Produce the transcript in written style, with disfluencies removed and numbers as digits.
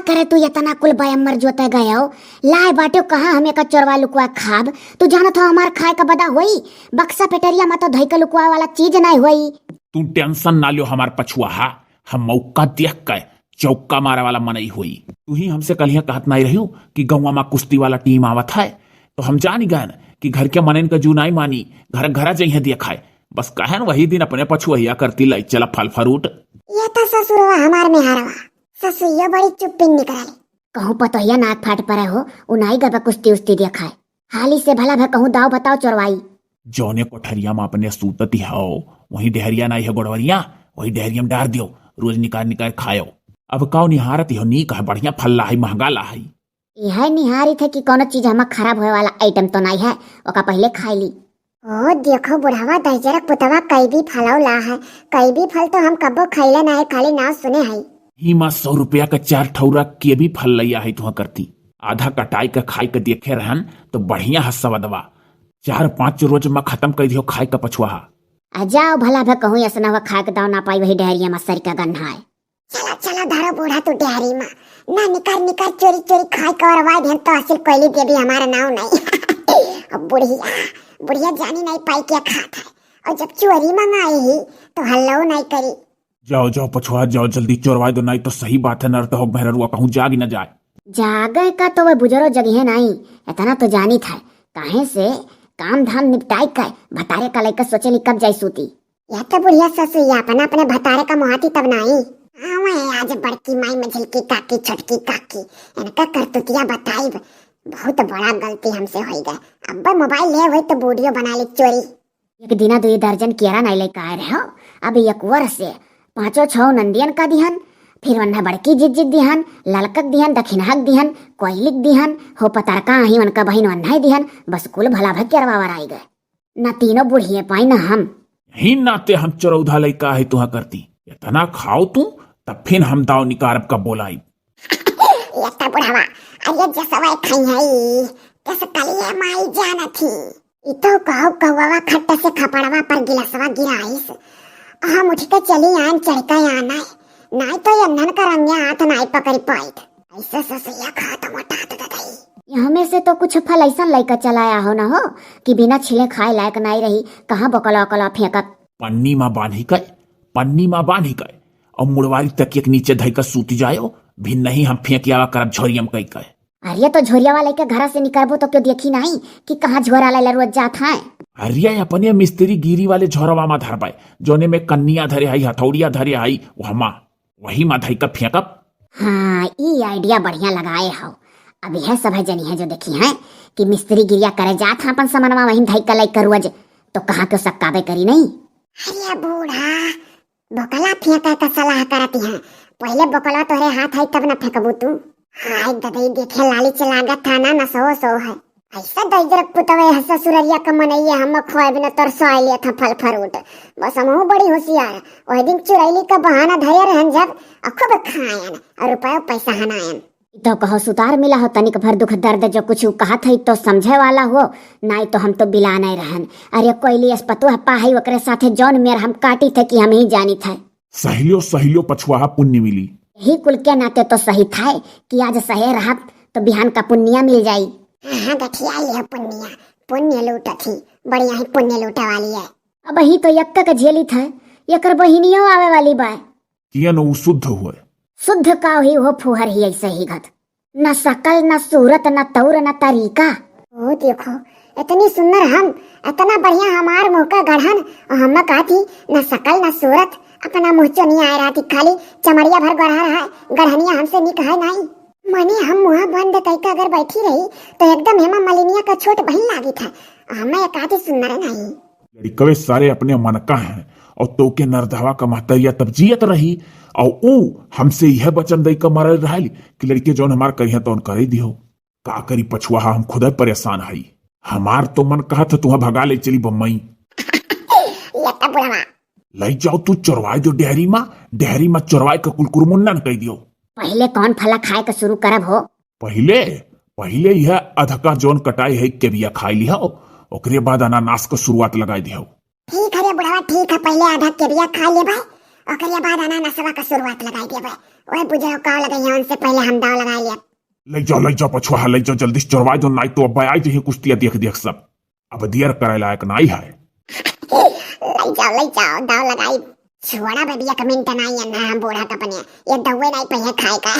करे तू इतना कुल बयम्मर जोते गए हो लाए बाटे कहाँ हमें का चोरवा लुकवा खाब। तू जानो था हमार खाए का बदा होई बक्सा पेटरिया में तो धई का लुकवा वाला चीज नहीं होई। तू टेंशन ना लियो हमार पछुआ हा, हम मौका देख के चौका मारे वाला मनई हुई। तू ही हमसे कल कहत नहीं रही कि गौवा में कुश्ती वाला टीम आवत है, तो हम जान गए कि घर के मनन का जू नहीं मानी घर घर जइहे देखाए। बस कहन वही दिन अपने पछुआ करती लाई चला फल फ्रूट। ये तो ससुरवा हमार में हारवा ससुइया बड़ी चुप्पी निकले। कहूँ पतोहिया नाक फाट पड़े हो उनाई गबे कुश्ती उस्ती देखाए हाली से भला भे कहूँ दाव बताओ चोरवाई। जौने कोठरिया में अपने सूतती हो वही डेहरिया नहीं है गोड़वरिया, वही डेहरिया में डार दियो रोज निकाल निकाल खायो। अब काउ निहारत हो नीक है बढ़िया फल ला है महंगा ला है। यह निहारी थे कि कोनो चीज हमार खराब होए वाला आइटम तो नहीं है ओका पहले खाई ली। ओ देखो बुढ़ावा दहजरक पुतवा कई भी फलौ ला है, कई भी फल तो हम कबो खैले ना है खाली नाव सुने है। ही माँ 100 रुपया का 4 ठौरा के भी फल लिया है तुह करती आधा कटाई का खाई के देखे रहन तो बढ़िया हस्सा दवा 4-5 रोज में खत्म कर दियो खाई का पछुआ। जाओ भला भे कहूँ ऐसा हुआ खाए के दाव ना पाई वही डेहरिया में सर का गन्ना है। चला चला धरो बूढ़ा तू डेहरी में ना निकार निकार चोरी चोरी खाए का और वाई तो असिल कोयली के भी हमारा नाव नहीं। अब बुढ़िया जानी नहीं पाई क्या खात है और जब चोरी मंगाई ही तो हल्लो नहीं करी। जाओ जाओ पछुआ जाओ जल्दी चोरवा दो नहीं तो सही बात है नर तो भैररुआ कहूँ जाग न जाए। जागे का तो वह बुजुर्ग जगह नहीं इतना तो जानी था काहे से काम धाम निपटाई कर भतारे का लेकर सोचेली कब जाई सूती। यह तो बुढ़िया ससुइया अपना अपने भतारे का मुहाती तब नहीं। हाँ आज बड़की माई में झिलकी काकी छोटकी काकी इनका करतुतिया बताई बहुत बड़ा गलती हमसे हो गए। अब मोबाइल ले हुई तो वीडियो बना ली चोरी। एक दिना 2 दर्जन केरा नहीं लेकर आए रहे हो अब एक वर्ष से 5-6 नंदियन का दिहन फिर वन्ना बड़की जिद दिहन ललकक दिहन दक्षिणहक दिहन कोयलिक दिहन हो पतारका ही उनका बहन वन्ना दिहन बस कुल भला भग केरवावर आई गए न तीनों बुढ़िए पाई न हम ही नाते हम चरौधा लइका है तुहा करती इतना खाओ तू तब फिर हम दाव निकारब का बोलाई। ये तो बुढ़ावा अरे जसवा खाई है जस कलिया माई जाना थी इतो कहू कौवा खट्टा से खपड़वा पर गिलासवा गिराइस हम उठ के चली आन चढ़का आना नहीं तो यन्नन का रंगे हाथ नहीं पकड़ी पाई ऐसा ससुइया खाता मोटा दई। हमें से तो कुछ फल ऐसा लेकर चलाया हो ना हो कि बिना छिले खाए लायक नहीं रही कहाँ बकला अकला फेंकत पन्नी माँ बांधी गए और मुड़वारी तकिए के नीचे धई कर सूती जायो भी नहीं हम फेंक आवा करब झोरियम कई कहे। अरे तो झोरिया वाले के घर से निकलबो तो क्यों देखी नहीं कि कहाँ झोरा ले रोज जात है। अरिया अपने मिस्त्री गिरी वाले झोरवा मा धरबाई जोने में कन्निया धरे आई हथौड़िया धरे आई वही मा धई का फेंकब। हाँ ये आइडिया बढ़िया लगाए हो। अब यह सब है जनी है जो देखी है कि मिस्त्री गिरिया करे जात अपन समनवा वही धई का लाई करुअज तो कहाँ क्यों सक्काबे करी नहीं। अरे बूढ़ा बकला फेंका का सलाह करती है पहले बकला तोहरे हाथ है तब न फेंकबू तू। हाय ददई देखे लाली चलागत था ना सो है ऐसा दजरक पुतवे ससुररिया का मनैया हम खोए बिना तरसा लिया था फल फ्रूट बस हम बड़ी होशियार वही दिन चुरैली का बहाना धैर्य रहन जब खूब खायन और रुपया पैसा हनायन तो कहो सुतार मिला हो तनिक भर दुख दर्द जो कुछ कहा था तो समझे वाला हो नहीं तो हम तो बिला नहीं रहन। अरे कोयली अस्पतो हप्पा है ओकरे साथे जौन मेर हम काटी थे कि हम ही जानी थे सहिलो पछुआ पुण्य मिली यही कुल के नाते तो सही था कि आज सहे रहा तो बिहान का पुण्य मिल जाई। हाँ गठिया लिया पुण्य लूटा थी बढ़िया ही पुण्य लूटा वाली है। अब ही तो यक्का का झेली था यकर बहिनियों आवे वाली बा किया न शुद्ध हुए शुद्ध का ही हो फुहर ही ऐसे ही घत न शकल न सूरत न तौर न तरीका। ओ देखो इतनी सुंदर हम इतना बढ़िया हमार मुंह का गढ़न और हम कहा थी न शकल न सूरत अपना मुँह चो नहीं आ रहा थी खाली चमड़िया भर गढ़ा रहा है गढ़निया हमसे निक है नहीं मने हम मुँह बंद करके अगर बैठी रही तो एकदम हेमा मालिनिया का छोट बहन लागी था हमें एक आधी सुंदर नहीं। लड़कवे सारे अपने मन का है और तो के नरधवा का महतरिया तब जियत रही और ऊ हमसे यह बचन दई का मरल रहली कि लड़के जौन हमार करिया तो करे दियो का करी पछुआ हम खुद परेशान हई हमार तो मन कहा था तुहा भगा ले चली बम्मई लई जाओ तू चोरवाई दो डेहरी माँ चोरवाई का कुलकुर मुन्नन कह दियो। पहले कौन फला खाए का शुरू करब हो पहले यह अधका जौन कटाई है के बिया खाई लिया ओकरे बाद अनानास का शुरुआत लगाई दियो। ठीक है रे बुढ़वा ठीक है पहले आधा के बिया खा ले भाई ओकरे बाद अनानासवा का शुरुआत लगाई दे भाई ओए बुझे काव लगाई उनसे पहले हम दाव लगा लिया। ले जाओ पछुआ, ले जाओ जल्दी से चोरवा जो, नाई तो अब आई जही कुश्तिया देख देख सब। अब देर करे लायक नाई है। ले जाओ दाव लगाई। छोड़ा बेबिया कमेंट नहीं है ना, हम बूढ़ा कपने ये दवे नहीं पहले खाए का।